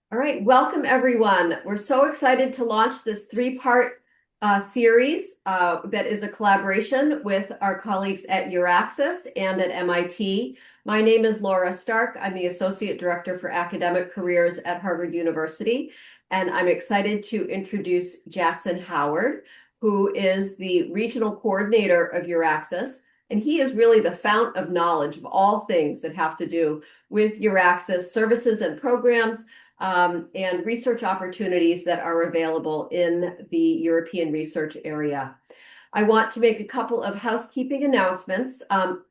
All right, welcome everyone. We're so excited to launch this three-part series that is a collaboration with our colleagues at EURAXESS and at MIT. My name is Laura Stark. I'm the Associate Director for Academic Careers at Harvard University, and I'm excited to introduce Jackson Howard, who is the Regional Coordinator of EURAXESS, and he is really the fount of knowledge of all things that have to do with EURAXESS services and programs and research opportunities that are available in the European research area. I want to make a couple of housekeeping announcements.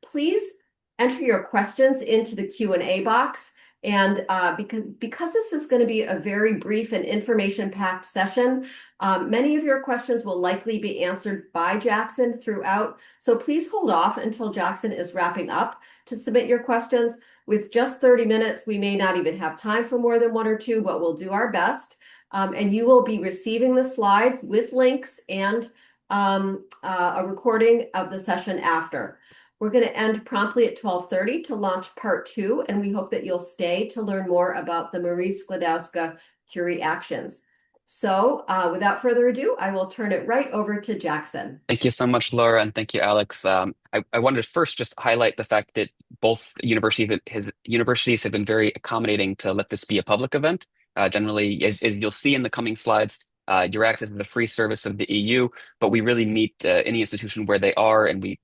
Please enter your questions into the Q&A box. And because this is going to be a very brief and information-packed session, many of your questions will likely be answered by Jackson throughout. So please hold off until Jackson is wrapping up to submit your questions. With just 30 minutes, we may not even have time for more than one or two, but we'll do our best. And you will be receiving the slides with links and a recording of the session after. We're going to end promptly at 12:30 to launch part 2, and we hope that you'll stay to learn more about the Marie Sklodowska-Curie actions. So without further ado, I will turn it right over to Jackson. Thank you so much, Laura, and thank you, Alex. I wanted to first just highlight the fact that both universities have been very accommodating to let this be a public event. Generally, as you'll see in the coming slides, EURAXESS is the free service of the EU, but we really meet any institution where they are, and we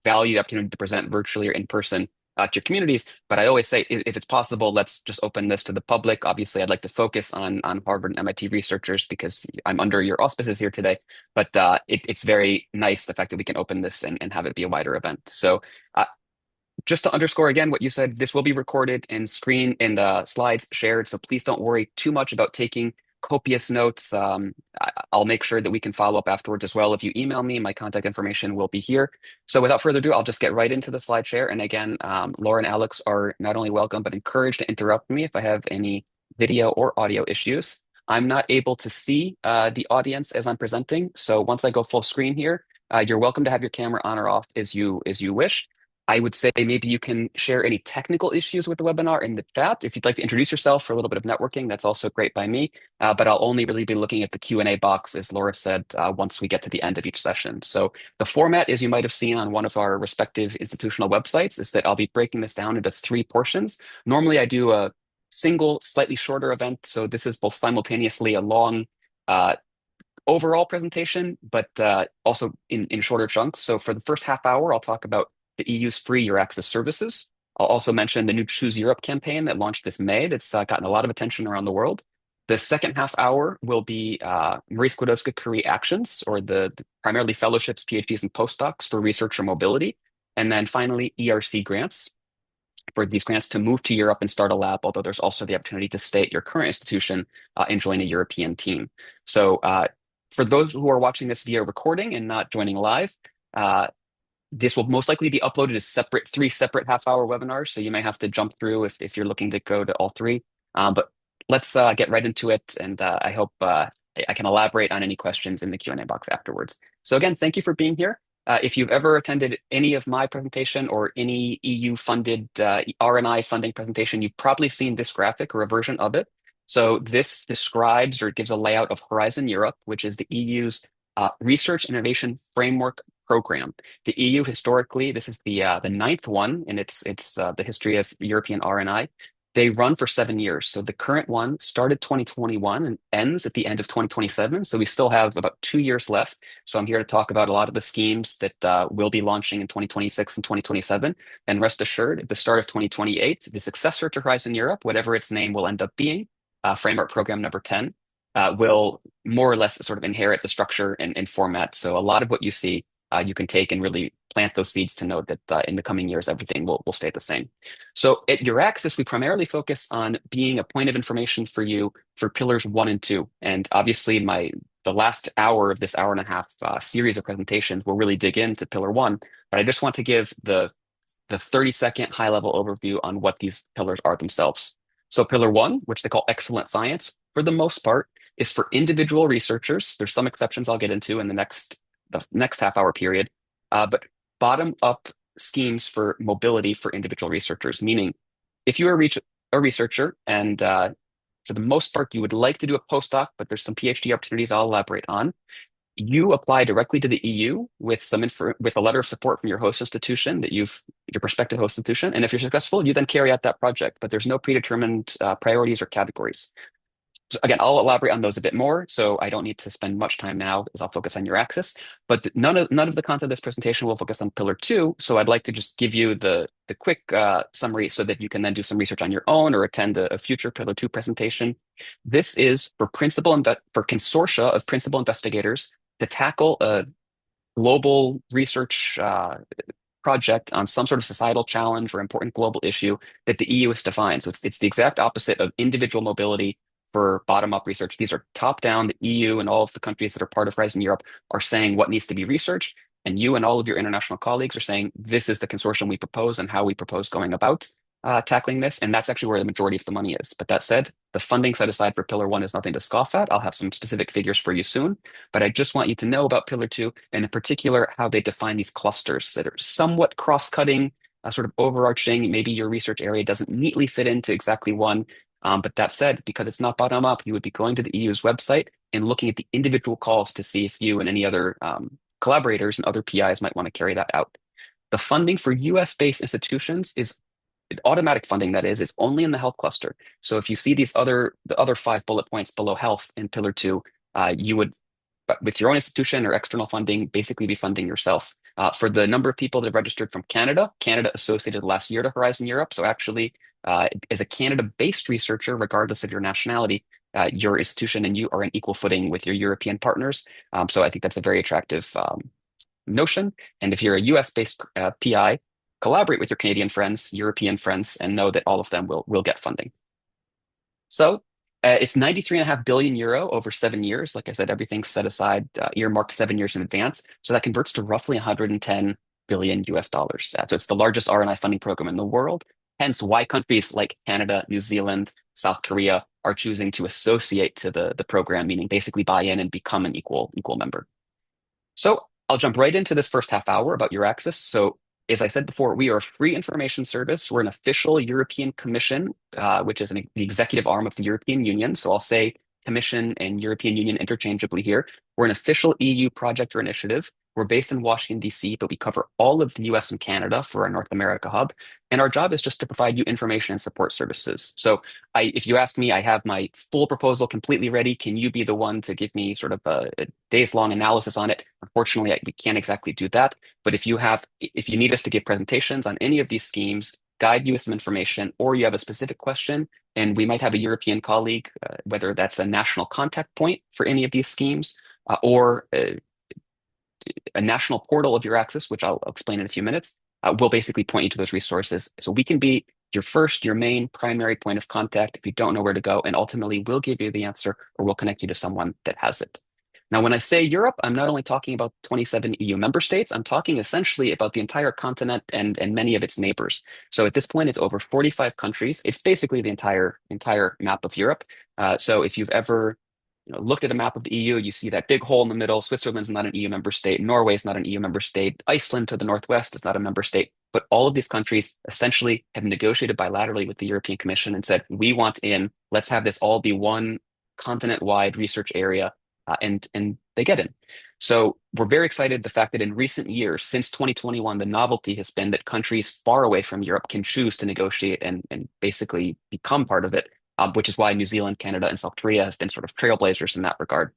value the opportunity to present virtually or in person to your communities. But I always say, if it's possible, let's just open this to the public. Obviously, I'd like to focus on Harvard and MIT researchers because I'm under your auspices here today. But it's very nice the fact that we can open this and have it be a wider event. So just to underscore again what you said, this will be recorded and screen and slides shared. So please don't worry too much about taking copious notes. I'll make sure that we can follow up afterwards as well. If you email me, my contact information will be here. So without further ado, I'll just get right into the slide share. And again, Laura and Alex are not only welcome, but encouraged to interrupt me if I have any video or audio issues. I'm not able to see the audience as I'm presenting. So once I go full screen here, you're welcome to have your camera on or off as you wish. I would say maybe you can share any technical issues with the webinar in the chat. If you'd like to introduce yourself for a little bit of networking, that's also great by me. But I'll only really be looking at the Q&A box, as Laura said, once we get to the end of each session. So the format, as you might have seen on one of our respective institutional websites, is that I'll be breaking this down into 3 portions. Normally, I do a single, slightly shorter event. So this is both simultaneously a long overall presentation, but also in shorter chunks. So for the first half hour, I'll talk about the EU's free EURAXESS services. I'll also mention the new Choose Europe campaign that launched this May that's gotten a lot of attention around the world. The second half hour will be Marie Sklodowska-Curie actions, or the primarily fellowships, PhDs, and postdocs for researcher mobility. And then finally, ERC grants, for these grants to move to Europe and start a lab, although there's also the opportunity to stay at your current institution and join a European team. So for those who are watching this via recording and not joining live, this will most likely be uploaded as 3 separate half-hour webinars, so you may have to jump through if you're looking to go to all 3. But let's get right into it, and I hope I can elaborate on any questions in the Q&A box afterwards. So again, thank you for being here. If you've ever attended any of my presentation or any EU-funded R&I funding presentation, you've probably seen this graphic or a version of it. So this describes or gives a layout of Horizon Europe, which is the EU's Research Innovation Framework Program. The EU historically, this is the 9th one in its the history of European R&I. They run for 7 years. So the current one started 2021 and ends at the end of 2027. So we still have about 2 years left. So I'm here to talk about a lot of the schemes that will be launching in 2026 and 2027. And rest assured, at the start of 2028, the successor to Horizon Europe, whatever its name will end up being, Framework Program number 10, will more or less sort of inherit the structure and format. So a lot of what you see, you can take and really plant those seeds to note that in the coming years, everything will stay the same. So at EURAXESS, we primarily focus on being a point of information for you for pillars 1 and 2. And obviously, the last hour of this hour and a half series of presentations will really dig into pillar 1. But I just want to give the 30-second high-level overview on what these pillars are themselves. So pillar 1, which they call excellent science, for the most part, is for individual researchers. There's some exceptions I'll get into in the next half-hour period, but bottom-up schemes for mobility for individual researchers, meaning if you're a researcher and for the most part, you would like to do a postdoc, but there's some PhD opportunities I'll elaborate on. You apply directly to the EU with with a letter of support from your host institution your prospective host institution, and if you're successful, you then carry out that project. But there's no predetermined priorities or categories. So again, I'll elaborate on those a bit more, so I don't need to spend much time now, as I'll focus on EURAXESS. But none of the content of this presentation will focus on Pillar 2, so I'd like to just give you the quick summary so that you can then do some research on your own or attend a future Pillar 2 presentation. This is for consortia of principal investigators to tackle a global research project on some sort of societal challenge or important global issue that the EU has defined. So it's the exact opposite of individual mobility for bottom-up research. These are top-down. The EU and all of the countries that are part of Horizon Europe are saying what needs to be researched, and you and all of your international colleagues are saying this is the consortium we propose and how we propose going about tackling this, and that's actually where the majority of the money is. But that said, the funding set aside for Pillar 1 is nothing to scoff at. I'll have some specific figures for you soon, but I just want you to know about Pillar 2, and in particular, how they define these clusters that are somewhat cross-cutting, sort of overarching. Maybe your research area doesn't neatly fit into exactly one. But that said, because it's not bottom up, you would be going to the EU's website and looking at the individual calls to see if you and any other collaborators and other PIs might want to carry that out. The funding for US-based institutions is automatic funding, that is only in the health cluster. So if you see the other 5 bullet points below health in Pillar 2, you would, with your own institution or external funding, basically be funding yourself. For the number of people that have registered from Canada, Canada associated last year to Horizon Europe. So actually, as a Canada-based researcher, regardless of your nationality, your institution and you are on equal footing with your European partners. So I think that's a very attractive notion. And if you're a US-based PI, collaborate with your Canadian friends, European friends, and know that all of them will get funding. So it's 93.5 billion euro over 7 years. Like I said, everything's set aside, earmarked 7 years in advance. So that converts to roughly 110 billion US dollars. So it's the largest R&I funding program in the world. Hence why countries like Canada, New Zealand, South Korea are choosing to associate to the program, meaning basically buy in and become an equal member. So I'll jump right into this first half hour about EURAXESS. So as I said before, we are a free information service. We're an official European Commission, which is the executive arm of the European Union. So I'll say Commission and European Union interchangeably here. We're an official EU project or initiative. We're based in Washington, D.C., but we cover all of the US and Canada for our North America hub. And our job is just to provide you information and support services. So if you ask me, I have my full proposal completely ready. Can you be the one to give me sort of a days-long analysis on it? Unfortunately, we can't exactly do that. But if you need us to give presentations on any of these schemes, guide you with some information, or you have a specific question, and we might have a European colleague, whether that's a national contact point for any of these schemes, or a national portal of EURAXESS, which I'll explain in a few minutes, will basically point you to those resources. So we can be your main primary point of contact if you don't know where to go, and ultimately we'll give you the answer or we'll connect you to someone that has it. Now, when I say Europe, I'm not only talking about 27 EU member states, I'm talking essentially about the entire continent and many of its neighbors. So at this point, it's over 45 countries. It's basically the entire map of Europe. So if you've ever looked at a map of the EU, you see that big hole in the middle. Switzerland's not an EU member state. Norway's not an EU member state. Iceland to the northwest is not a member state. But all of these countries essentially have negotiated bilaterally with the European Commission and said, we want in, let's have this all be one continent-wide research area. And they get in. So we're very excited the fact that in recent years, since 2021, the novelty has been that countries far away from Europe can choose to negotiate and basically become part of it, which is why New Zealand, Canada, and South Korea have been sort of trailblazers in that regard.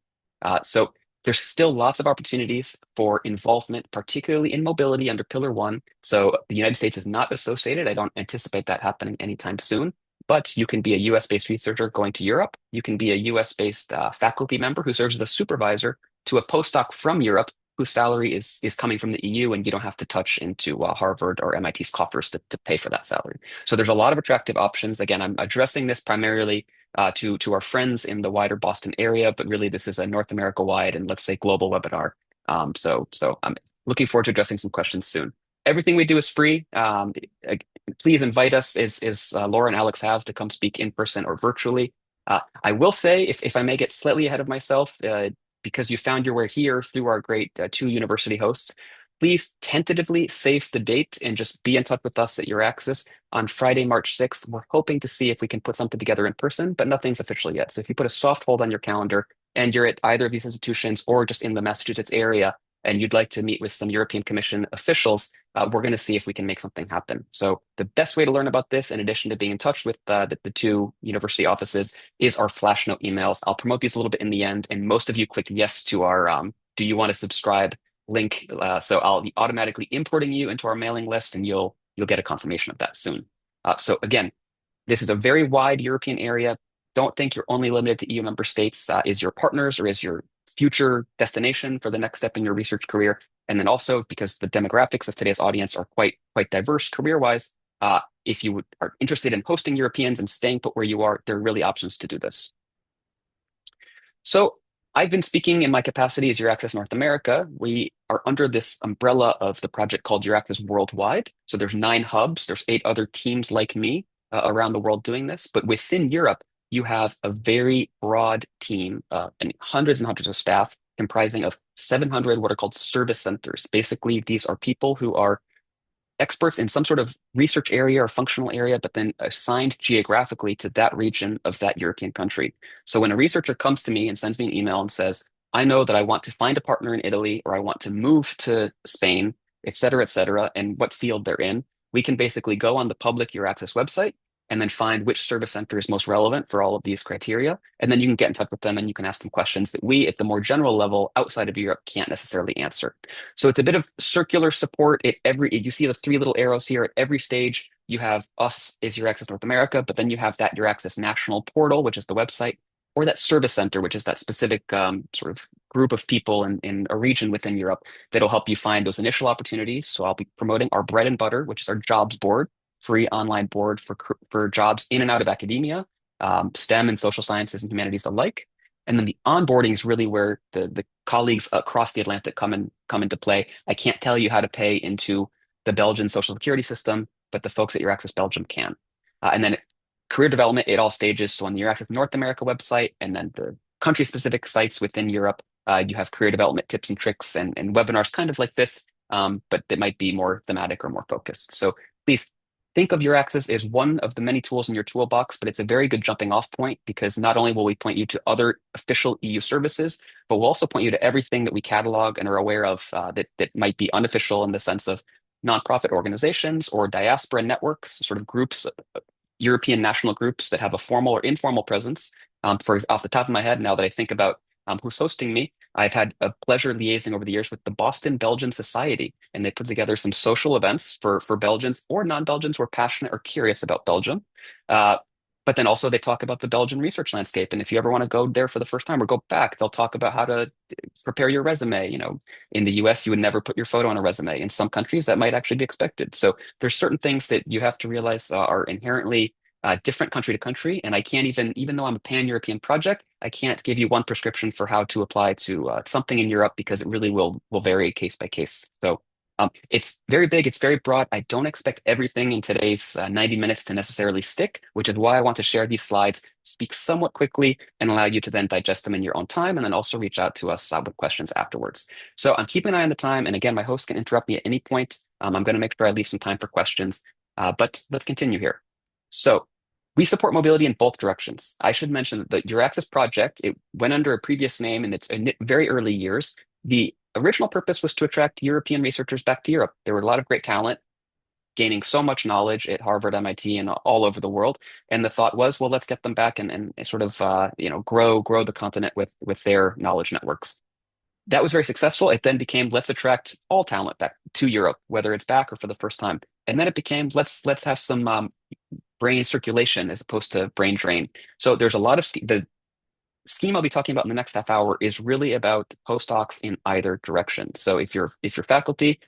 So there's still lots of opportunities for involvement, particularly in mobility under Pillar 1. So the United States is not associated. I don't anticipate that happening anytime soon. But you can be a US-based researcher going to Europe. You can be a US-based faculty member who serves as a supervisor to a postdoc from Europe whose salary is coming from the EU, and you don't have to touch into Harvard or MIT's coffers to pay for that salary. So there's a lot of attractive options. Again, I'm addressing this primarily to our friends in the wider Boston area, but really this is a North America-wide and let's say global webinar. So I'm looking forward to addressing some questions soon. Everything we do is free. Please invite us, as Laura and Alex have, to come speak in person or virtually. I will say, if I may get slightly ahead of myself, because you found your way here through our great 2 university hosts, please tentatively save the date and just be in touch with us at EURAXESS. on Friday, March 6th. We're hoping to see if we can put something together in person, but nothing's official yet. So if you put a soft hold on your calendar and you're at either of these institutions or just in the Massachusetts area and you'd like to meet with some European Commission officials, we're going to see if we can make something happen. So the best way to learn about this, in addition to being in touch with the two university offices, is our flash note emails. I'll promote these a little bit in the end, and most of you clicked yes to our do you want to subscribe link. So I'll be automatically importing you into our mailing list, and you'll get a confirmation of that soon. So again, this is a very wide European area. Don't think you're only limited to EU member states. Is your partners or is your future destination for the next step in your research career? And then also because the demographics of today's audience are quite diverse career-wise, if you are interested in hosting Europeans and staying put where you are, there are really options to do this. So I've been speaking in my capacity as EURAXESS North America. We are under this umbrella of the project called EURAXESS Worldwide. So there's 9 hubs. There's 8 other teams like me around the world doing this. But within Europe, you have a very broad team and hundreds of staff comprising of 700 what are called service centers. Basically, these are people who are experts in some sort of research area or functional area, but then assigned geographically to that region of that European country. So when a researcher comes to me and sends me an email and says, I know that I want to find a partner in Italy, or I want to move to Spain, et cetera, and what field they're in, we can basically go on the public EURAXESS website and then find which service center is most relevant for all of these criteria. And then you can get in touch with them and you can ask them questions that we, at the more general level outside of Europe, can't necessarily answer. So it's a bit of circular support at you see the 3 little arrows here at every stage. You have us as EURAXESS North America, but then you have that EURAXESS national portal, which is the website, or that service center, which is that specific sort of group of people in a region within Europe that'll help you find those initial opportunities. So I'll be promoting our bread and butter, which is our jobs board, free online board for jobs in and out of academia, STEM and social sciences and humanities alike. And then the onboarding is really where the colleagues across the Atlantic come into play. I can't tell you how to pay into the Belgian social security system, but the folks at EURAXESS Belgium can. And then career development at all stages. So on the EURAXESS North America website and then the country-specific sites within Europe, you have career development tips and tricks and webinars kind of like this, but that might be more thematic or more focused. So please think of EURAXESS as one of the many tools in your toolbox, but it's a very good jumping off point because not only will we point you to other official EU services, but we'll also point you to everything that we catalog and are aware of that might be unofficial in the sense of nonprofit organizations or diaspora networks, sort of groups, European national groups that have a formal or informal presence. Off the top of my head, now that I think about who's hosting me, I've had a pleasure liaising over the years with the Boston Belgian Society, and they put together some social events for Belgians or non-Belgians who are passionate or curious about Belgium. But then also they talk about the Belgian research landscape. And if you ever want to go there for the first time or go back, they'll talk about how to prepare your resume. In the US, you would never put your photo on a resume. In some countries, that might actually be expected. So there's certain things that you have to realize are inherently different country to country. And I can't even though I'm a pan-European project, I can't give you one prescription for how to apply to something in Europe because it really will vary case by case. So it's very big, it's very broad. I don't expect everything in today's 90 minutes to necessarily stick, which is why I want to share these slides, speak somewhat quickly, and allow you to then digest them in your own time, and then also reach out to us with questions afterwards. So I'm keeping an eye on the time, and again, my host can interrupt me at any point. I'm going to make sure I leave some time for questions, but let's continue here. So we support mobility in both directions. I should mention that the EURAXESS project, it went under a previous name in its very early years. The original purpose was to attract European researchers back to Europe. There were a lot of great talent gaining so much knowledge at Harvard, MIT, and all over the world. And the thought was, well, let's get them back and sort of grow the continent with their knowledge networks. That was very successful. It then became, let's attract all talent back to Europe, whether it's back or for the first time. And then it became, let's have some brain circulation as opposed to brain drain. So there's a lot of the scheme I'll be talking about in the next half hour is really about postdocs in either direction. So if you're faculty,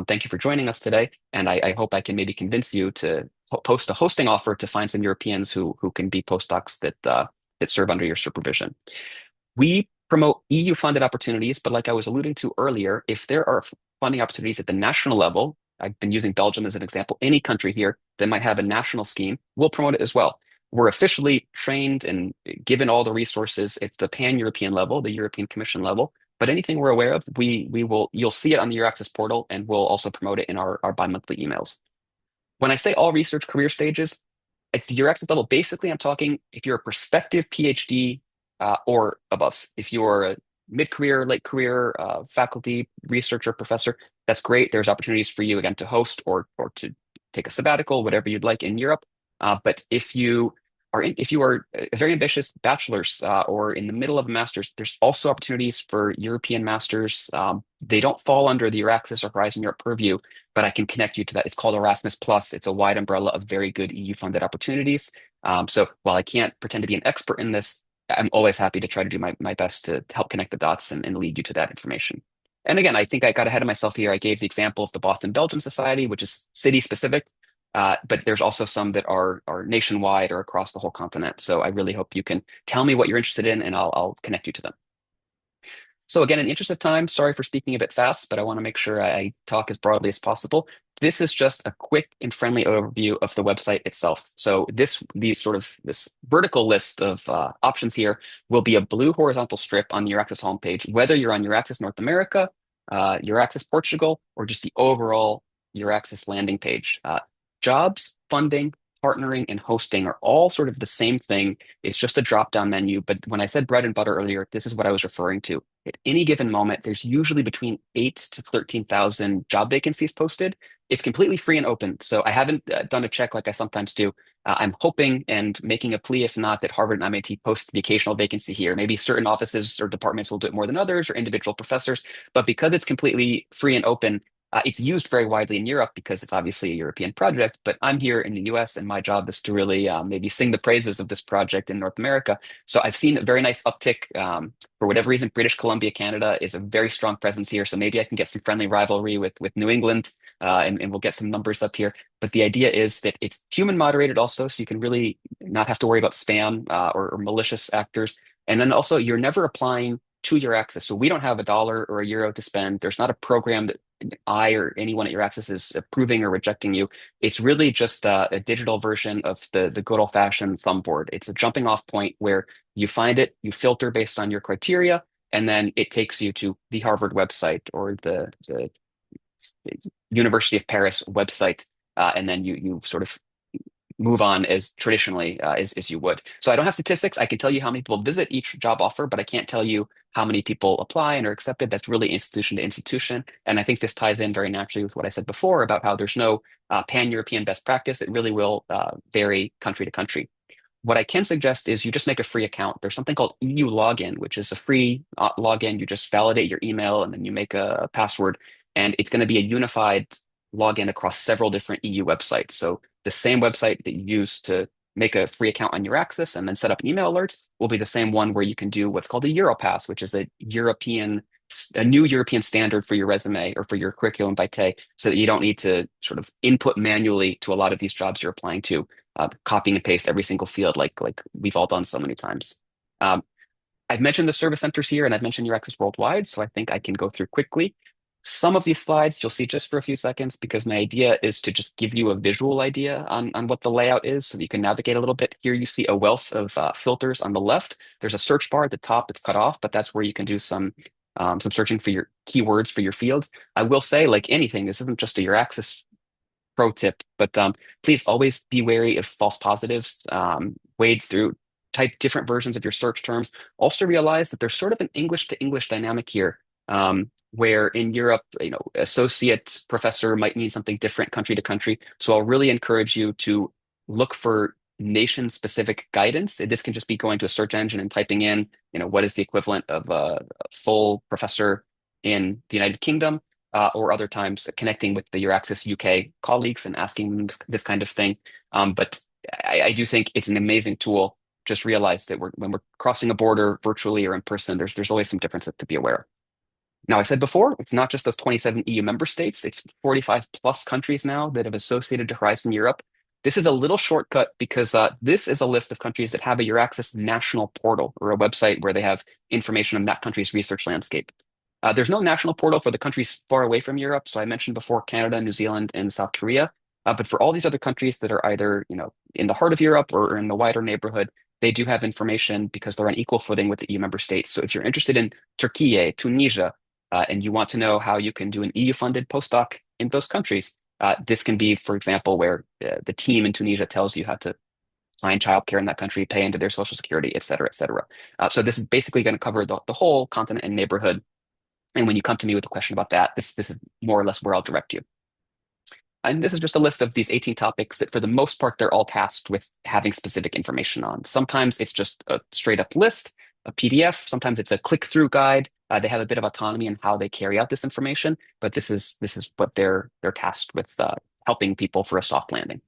thank you for joining us today, and I hope I can maybe convince you to post a hosting offer to find some Europeans who can be postdocs that serve under your supervision. We promote EU funded opportunities, but like I was alluding to earlier, if there are funding opportunities at the national level, I've been using Belgium as an example, any country here that might have a national scheme, we'll promote it as well. We're officially trained and given all the resources at the pan-European level, the European Commission level. But anything we're aware of, you'll see it on the EURAXESS portal, and we'll also promote it in our bi-monthly emails. When I say all research career stages, at the EURAXESS level, basically, I'm talking if you're a prospective PhD or above. If you're a mid-career, late career faculty, researcher, professor, that's great. There's opportunities for you again to host or to take a sabbatical, whatever you'd like in Europe. But if you are a very ambitious bachelor's or in the middle of a master's, there's also opportunities for European masters. They don't fall under the EURAXESS or Horizon Europe purview, but I can connect you to that. It's called Erasmus Plus. It's a wide umbrella of very good EU funded opportunities. So while I can't pretend to be an expert in this, I'm always happy to try to do my best to help connect the dots and lead you to that information. And again, I think I got ahead of myself here. I gave the example of the Boston Belgian Society, which is city specific, but there's also some that are nationwide or across the whole continent. So I really hope you can tell me what you're interested in, and I'll connect you to them. So again, in the interest of time, sorry for speaking a bit fast, but I want to make sure I talk as broadly as possible. This is just a quick and friendly overview of the website itself. So this vertical list of options here will be a blue horizontal strip on the EURAXESS homepage, whether you're on EURAXESS North America, EURAXESS Portugal, or just the overall EURAXESS landing page. Jobs, funding, partnering, and hosting are all sort of the same thing. It's just a drop-down menu. But when I said bread and butter earlier, this is what I was referring to. At any given moment, there's usually between 8 to 13,000 job vacancies posted. It's completely free and open. So I haven't done a check like I sometimes do. I'm hoping and making a plea, if not, that Harvard and MIT post the occasional vacancy here. Maybe certain offices or departments will do it more than others or individual professors. But because it's completely free and open, it's used very widely in Europe because it's obviously a European project, but I'm here in the US and my job is to really maybe sing the praises of this project in North America. So I've seen a very nice uptick. For whatever reason, British Columbia, Canada is a very strong presence here. So maybe I can get some friendly rivalry with New England and we'll get some numbers up here. But the idea is that it's human moderated also, so you can really not have to worry about spam or malicious actors. And then also, you're never applying to EURAXESS. So we don't have a dollar or a euro to spend. There's not a program that I or anyone at EURAXESS is approving or rejecting you. It's really just a digital version of the good old fashioned thumb board. It's a jumping off point where you find it, you filter based on your criteria, and then it takes you to the Harvard website or the University of Paris website, and then you sort of move on as traditionally as you would. So I don't have statistics. I can tell you how many people visit each job offer, but I can't tell you how many people apply and are accepted. That's really institution to institution. And I think this ties in very naturally with what I said before about how there's no pan-European best practice. It really will vary country to country. What I can suggest is you just make a free account. There's something called EU login, which is a free login. You just validate your email and then you make a password, and it's going to be a unified login across several different EU websites. So the same website that you use to make a free account on EURAXESS and then set up email alerts will be the same one where you can do what's called a EuroPass, which is a new European standard for your resume or for your curriculum vitae, so that you don't need to sort of input manually to a lot of these jobs you're applying to, copying and paste every single field like we've all done so many times. Um, I've mentioned the service centers here and I've mentioned EURAXESS worldwide, so I think I can go through quickly. Some of these slides you'll see just for a few seconds because my idea is to just give you a visual idea on what the layout is so that you can navigate a little bit. Here you see a wealth of filters on the left. There's a search bar at the top that's cut off, but that's where you can do some searching for your keywords for your fields. I will say, like anything, this isn't just a EURAXESS pro tip, but please always be wary of false positives. Wade through, type different versions of your search terms. Also realize that there's sort of an English to English dynamic here, where in Europe, associate professor might mean something different country to country. So I'll really encourage you to look for nation-specific guidance. This can just be going to a search engine and typing in, what is the equivalent of a full professor in the United Kingdom, or other times connecting with the EURAXESS UK colleagues and asking them this kind of thing. But I do think it's an amazing tool. Just realize that when we're crossing a border virtually or in person, there's always some differences to be aware of. Now, I said before, it's not just those 27 EU member states, it's 45 plus countries now that have associated to Horizon Europe. This is a little shortcut because this is a list of countries that have a EURAXESS national portal or a website where they have information on that country's research landscape. There's no national portal for the countries far away from Europe. So I mentioned before Canada, New Zealand, and South Korea. But for all these other countries that are either, in the heart of Europe or in the wider neighborhood, they do have information because they're on equal footing with the EU member states. So if you're interested in Turkey, Tunisia, and you want to know how you can do an EU-funded postdoc in those countries, This can be, for example, where the team in Tunisia tells you how to find childcare in that country, pay into their social security, et cetera, et cetera. So this is basically going to cover the whole continent and neighborhood. And when you come to me with a question about that, this is more or less where I'll direct you. And this is just a list of these 18 topics that, for the most part, they're all tasked with having specific information on. Sometimes it's just a straight up list, a PDF. Sometimes it's a click through guide. They have a bit of autonomy in how they carry out this information, but this is what they're tasked with helping people for a soft landing.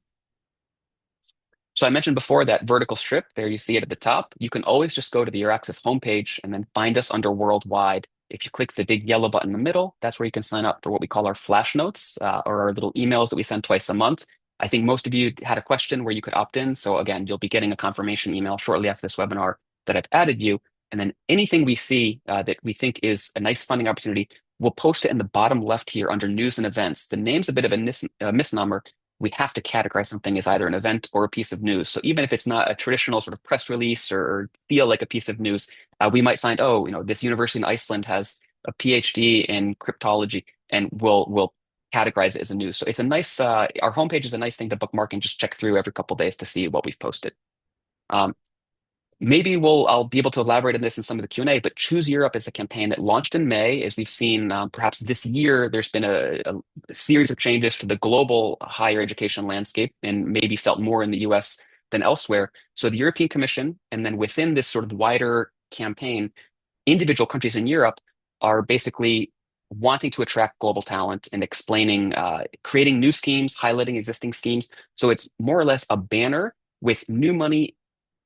So I mentioned before that vertical strip, there you see it at the top. You can always just go to the EURAXESS homepage and then find us under Worldwide. If you click the big yellow button in the middle, that's where you can sign up for what we call our flash notes or our little emails that we send twice a month. I think most of you had a question where you could opt in. So again, you'll be getting a confirmation email shortly after this webinar that I've added you. And then anything we see that we think is a nice funding opportunity, we'll post it in the bottom left here under news and events. The name's a bit of a misnomer. We have to categorize something as either an event or a piece of news. So even if it's not a traditional sort of press release or feel like a piece of news, we might find, oh, this university in Iceland has a PhD in cryptology, and we'll categorize it as a news. So it's a nice, our homepage is a nice thing to bookmark and just check through every couple of days to see what we've posted. Maybe I'll be able to elaborate on this in some of the Q&A, but Choose Europe is a campaign that launched in May. As we've seen, perhaps this year, there's been a series of changes to the global higher education landscape and maybe felt more in the US than elsewhere. So the European Commission, and then within this sort of wider campaign, individual countries in Europe are basically wanting to attract global talent and explaining, creating new schemes, highlighting existing schemes. So it's more or less a banner with new money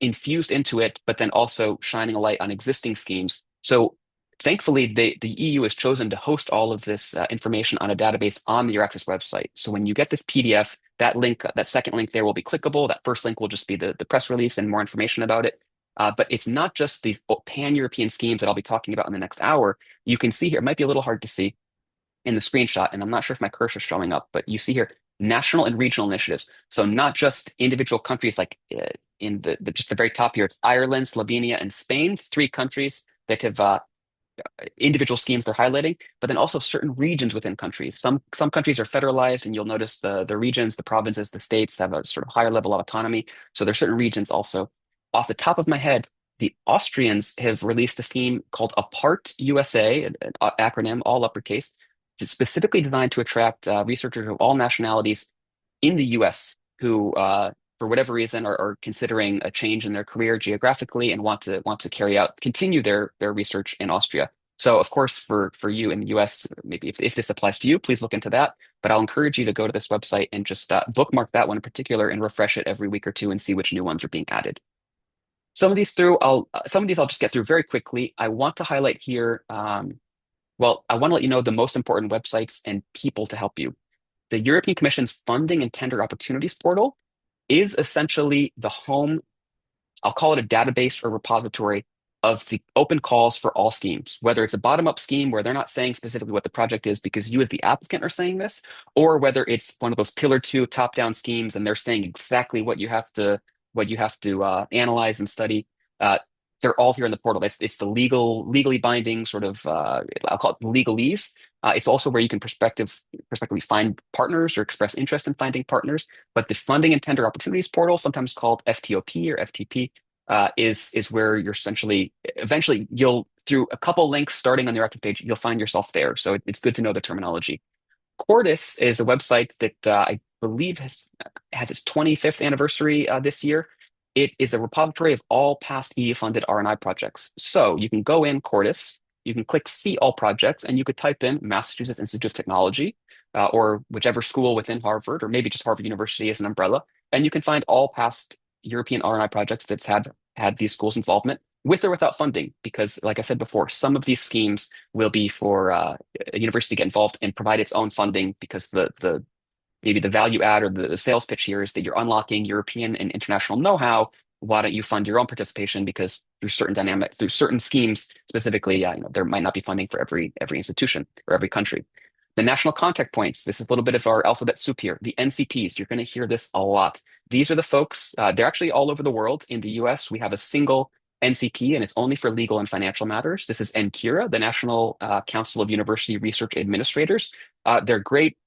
infused into it, but then also shining a light on existing schemes. So thankfully, the EU has chosen to host all of this information on a database on the EURAXESS website. So when you get this PDF, that link, that second link there will be clickable. That first link will just be the press release and more information about it. But it's not just these pan-European schemes that I'll be talking about in the next hour. You can see here, it might be a little hard to see in the screenshot, and I'm not sure if my cursor is showing up, but you see here, national and regional initiatives. So not just individual countries like in just the very top here, it's Ireland, Slovenia, and Spain, 3 countries that have individual schemes they're highlighting, but then also certain regions within countries. Some countries are federalized, and you'll notice the regions, the provinces, the states have a sort of higher level of autonomy. So there's certain regions also. Off the top of my head, the Austrians have released a scheme called Apart USA, an acronym, all uppercase. It's specifically designed to attract researchers of all nationalities in the US who, for whatever reason, are considering a change in their career geographically and want to continue their research in Austria. So, of course, for you in the US, maybe if this applies to you, please look into that. But I'll encourage you to go to this website and just bookmark that one in particular and refresh it every week or two and see which new ones are being added. Some of these I'll just get through very quickly. I want to highlight here. Well, I want to let you know the most important websites and people to help you. The European Commission's Funding and Tender Opportunities portal is essentially the home, I'll call it a database or repository of the open calls for all schemes, whether it's a bottom-up scheme where they're not saying specifically what the project is because you as the applicant are saying this, or whether it's one of those pillar 2 top-down schemes and they're saying exactly what you have to analyze and study. They're all here in the portal. It's the legally binding sort of, I'll call it legalese. It's also where you can prospectively find partners or express interest in finding partners. But the Funding and Tender Opportunities portal, sometimes called FTOP or FTP, is where you're eventually you'll, through a couple links starting on the active page, you'll find yourself there. So it's good to know the terminology. Cordis is a website that I believe has its 25th anniversary this year. It is a repository of all past EU-funded R&I projects. So you can go in Cordis, you can click See All Projects, and you could type in Massachusetts Institute of Technology or whichever school within Harvard, or maybe just Harvard University as an umbrella, and you can find all past European R&I projects that's had these schools' involvement, with or without funding, because like I said before, some of these schemes will be for a university to get involved and provide its own funding because maybe the value add or the sales pitch here is that you're unlocking European and international know-how. Why don't you fund your own participation? Because through certain schemes specifically, there might not be funding for every institution or every country. The national contact points, this is a little bit of our alphabet soup here. The NCPs, you're going to hear this a lot. These are the folks, they're actually all over the world. In the US, we have a single NCP, and it's only for legal and financial matters. This is NCURA, the National Council of University Research Administrators. They're great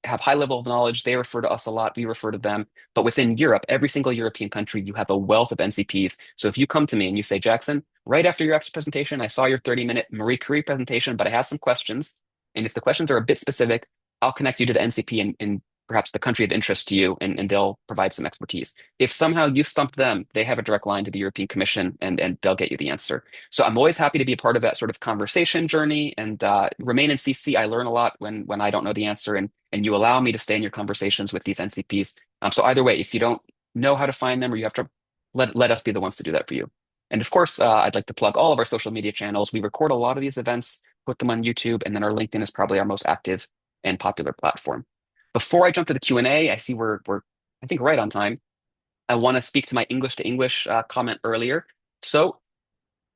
have high level of knowledge. They refer to us a lot. We refer to them. But within Europe, every single European country, you have a wealth of NCPs. So if you come to me and you say, Jackson, right after your EURAXESS presentation, I saw your 30-minute Marie Curie presentation, but I have some questions. And if the questions are a bit specific, I'll connect you to the NCP in perhaps the country of interest to you, and they'll provide some expertise. If somehow you stump them, they have a direct line to the European Commission, and they'll get you the answer. So I'm always happy to be a part of that sort of conversation journey, and remain in CC. I learn a lot when I don't know the answer, and you allow me to stay in your conversations with these NCPs. So either way, if you don't know how to find them, or you have to, let us be the ones to do that for you. And of course, I'd like to plug all of our social media channels. We record a lot of these events, put them on YouTube, and then our LinkedIn is probably our most active and popular platform. Before I jump to the Q&A, I see we're I think right on time. I want to speak to my English to English comment earlier. So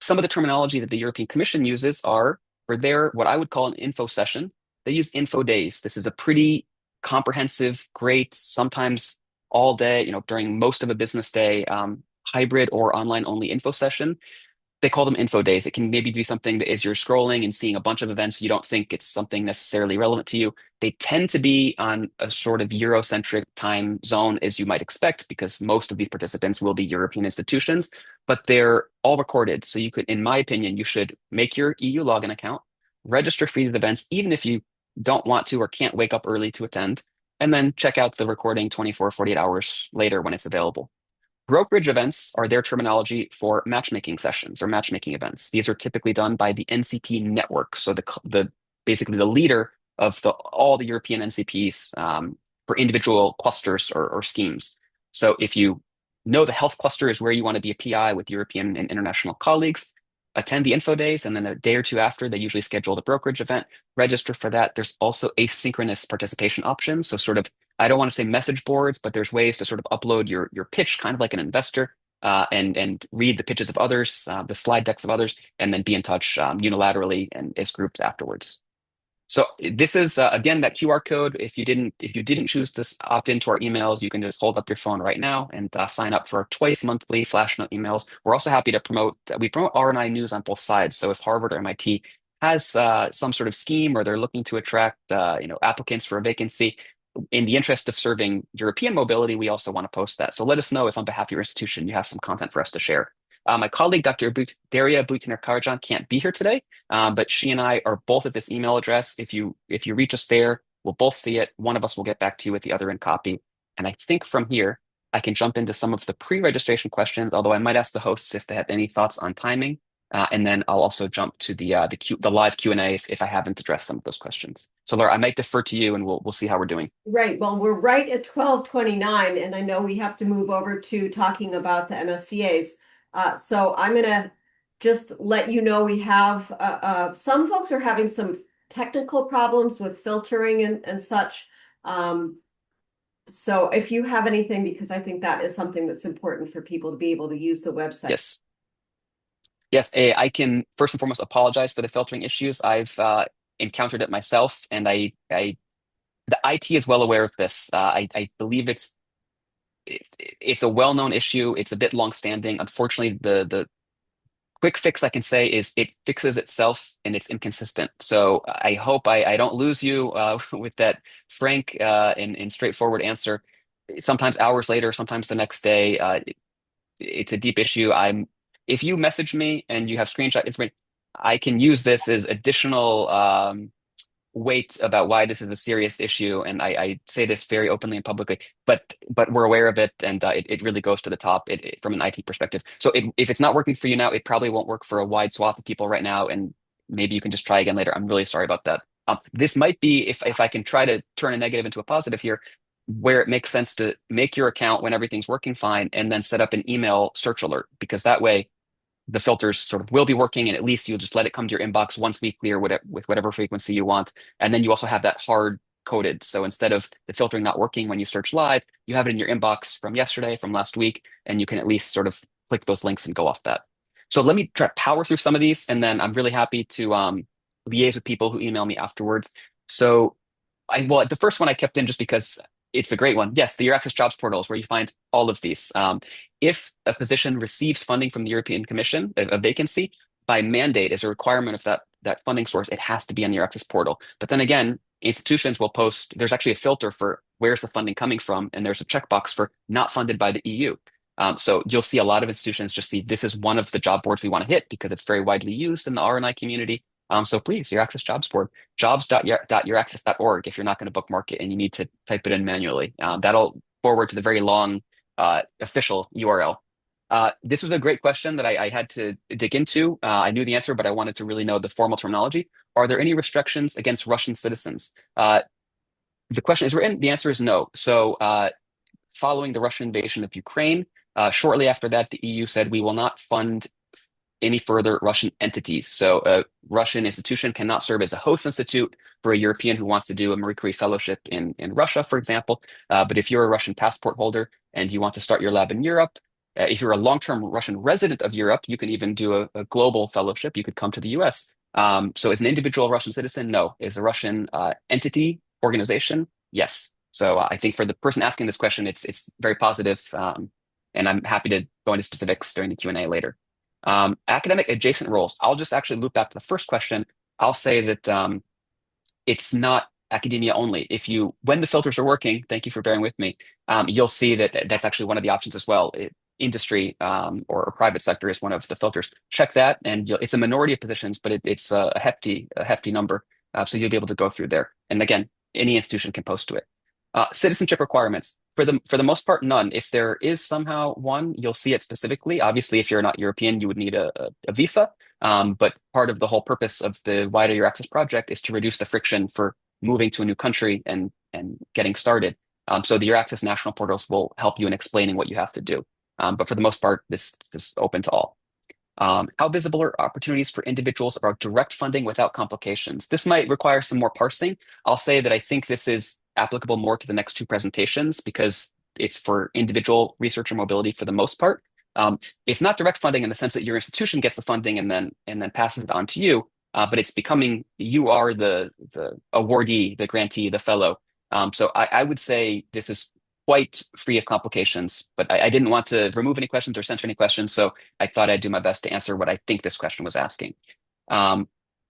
some of the terminology that the European Commission uses are, for their what I would call an info session, they use info days. This is a pretty comprehensive, great, sometimes all day, during most of a business day, hybrid or online only info session. They call them info days. It can maybe be something that as you're scrolling and seeing a bunch of events, you don't think it's something necessarily relevant to you. They tend to be on a sort of Eurocentric time zone, as you might expect, because most of these participants will be European institutions, but they're all recorded. So you could, in my opinion, you should make your EU login account, register for these events, even if you don't want to or can't wake up early to attend, and then check out the recording 24, 48 hours later when it's available. Brokerage events are their terminology for matchmaking sessions or matchmaking events. These are typically done by the NCP network. So the basically the leader of all the European NCPs for individual clusters or schemes. So if you know the health cluster is where you want to be a PI with European and international colleagues, attend the info days, and then a day or two after, they usually schedule the brokerage event, register for that. There's also asynchronous participation options. So sort of, I don't want to say message boards, but there's ways to sort of upload your pitch, kind of like an investor, and read the pitches of others, the slide decks of others, and then be in touch unilaterally and as groups afterwards. So this is again that QR code. If you didn't choose to opt into our emails, you can just hold up your phone right now and sign up for our twice monthly flash note emails. We're also happy to promote. We promote R&I news on both sides. So if Harvard or MIT has some sort of scheme, or they're looking to attract applicants for a vacancy, in the interest of serving European mobility, we also want to post that. So let us know if on behalf of your institution you have some content for us to share. My colleague, Dr. Daria Butiner-Karajan, can't be here today, but she and I are both at this email address. If you reach us there, we'll both see it. One of us will get back to you with the other in copy. And I think from here, I can jump into some of the pre-registration questions, although I might ask the hosts if they have any thoughts on timing. And then I'll also jump to the live Q&A if I haven't addressed some of those questions. So Laura, I might defer to you, and we'll see how we're doing. Right. Well, we're right at 12:29, and I know we have to move over to talking about the MSCAs. So I'm going to just let you know we have some folks are having some technical problems with filtering and such. So if you have anything, because I think that is something that's important for people to be able to use the website. Yes. Yes, I can first and foremost apologize for the filtering issues. I've encountered it myself, and the IT is well aware of this. I believe it's a well-known issue. It's a bit long-standing. Unfortunately, the quick fix I can say is it fixes itself, and it's inconsistent. So I hope I don't lose you with that frank and straightforward answer. Sometimes hours later, sometimes the next day, it's a deep issue. If you message me and you have screenshot information, I can use this as additional weight about why this is a serious issue. And I say this very openly and publicly, but we're aware of it, and it really goes to the top from an IT perspective. So if it's not working for you now, it probably won't work for a wide swath of people right now, and maybe you can just try again later. I'm really sorry about that. This might be, if I can try to turn a negative into a positive here, where it makes sense to make your account when everything's working fine, and then set up an email search alert, because that way the filters sort of will be working, and at least you'll just let it come to your inbox once weekly or whatever, with whatever frequency you want. And then you also have that hard coded. So instead of the filtering not working when you search live, you have it in your inbox from yesterday, from last week, and you can at least sort of click those links and go off that. So let me try to power through some of these, and then I'm really happy to liaise with people who email me afterwards. So the first one I kept in just because it's a great one. Yes, the EURAXESS jobs portal is where you find all of these. If a position receives funding from the European Commission, a vacancy, by mandate as a requirement of that funding source, it has to be on the EURAXESS portal. But then again, institutions will post, there's actually a filter for where's the funding coming from, and there's a checkbox for not funded by the EU. So you'll see a lot of institutions just see this is one of the job boards we want to hit because it's very widely used in the R&I community. So please, your Access Jobs Board, jobs.youraccess.org if you're not going to bookmark it and you need to type it in manually. That'll forward to the very long official URL. This was a great question that I had to dig into. I knew the answer, but I wanted to really know the formal terminology. Are there any restrictions against Russian citizens? The question is written. The answer is no. So following the Russian invasion of Ukraine, shortly after that, the EU said we will not fund any further Russian entities. So a Russian institution cannot serve as a host institute for a European who wants to do a Marie Curie fellowship in Russia, for example. But if you're a Russian passport holder and you want to start your lab in Europe, if you're a long-term Russian resident of Europe, you can even do a global fellowship. You could come to the US. So as an individual Russian citizen, no. As a Russian entity, organization, yes. So I think for the person asking this question, it's very positive, and I'm happy to go into specifics during the Q&A later. Academic adjacent roles. I'll just actually loop back to the first question. I'll say that it's not academia only. When the filters are working, thank you for bearing with me, you'll see that that's actually one of the options as well. Industry or private sector is one of the filters. Check that, and it's a minority of positions, but it's a hefty number. So you'll be able to go through there. And again, any institution can post to it. Citizenship requirements. For the most part, none. If there is somehow one, you'll see it specifically. Obviously, if you're not European, you would need a visa. But part of the whole purpose of the Wider Your Access project is to reduce the friction for moving to a new country and getting started. So the Your Access national portals will help you in explaining what you have to do. But for the most part, this is open to all. How visible are opportunities for individuals about direct funding without complications? This might require some more parsing. I'll say that I think this is applicable more to the next two presentations because it's for individual researcher mobility for the most part. It's not direct funding in the sense that your institution gets the funding and then passes it on to you, but it's becoming you are the awardee, the grantee, the fellow. So I would say this is quite free of complications, but I didn't want to remove any questions or censor any questions, so I thought I'd do my best to answer what I think this question was asking.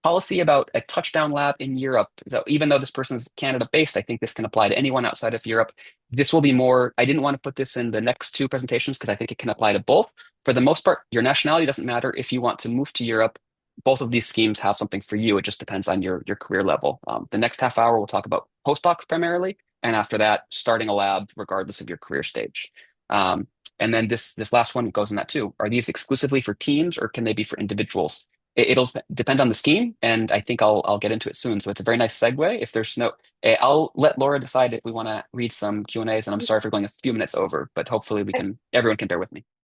Policy about a touchdown lab in Europe. So even though this person is Canada-based, I think this can apply to anyone outside of Europe. This will be more, I didn't want to put this in the next two presentations because I think it can apply to both. For the most part, your nationality doesn't matter. If you want to move to Europe, both of these schemes have something for you. It just depends on your career level. The next half hour, we'll talk about postdocs primarily. And after that, starting a lab regardless of your career stage. And then this last one goes in that too. Are these exclusively for teams or can they be for individuals? It'll depend on the scheme, and I think I'll get into it soon. So it's a very nice segue. If there's no, I'll let Laura decide if we want to read some Q&As, and I'm sorry for going a few minutes over, but hopefully everyone can bear with me.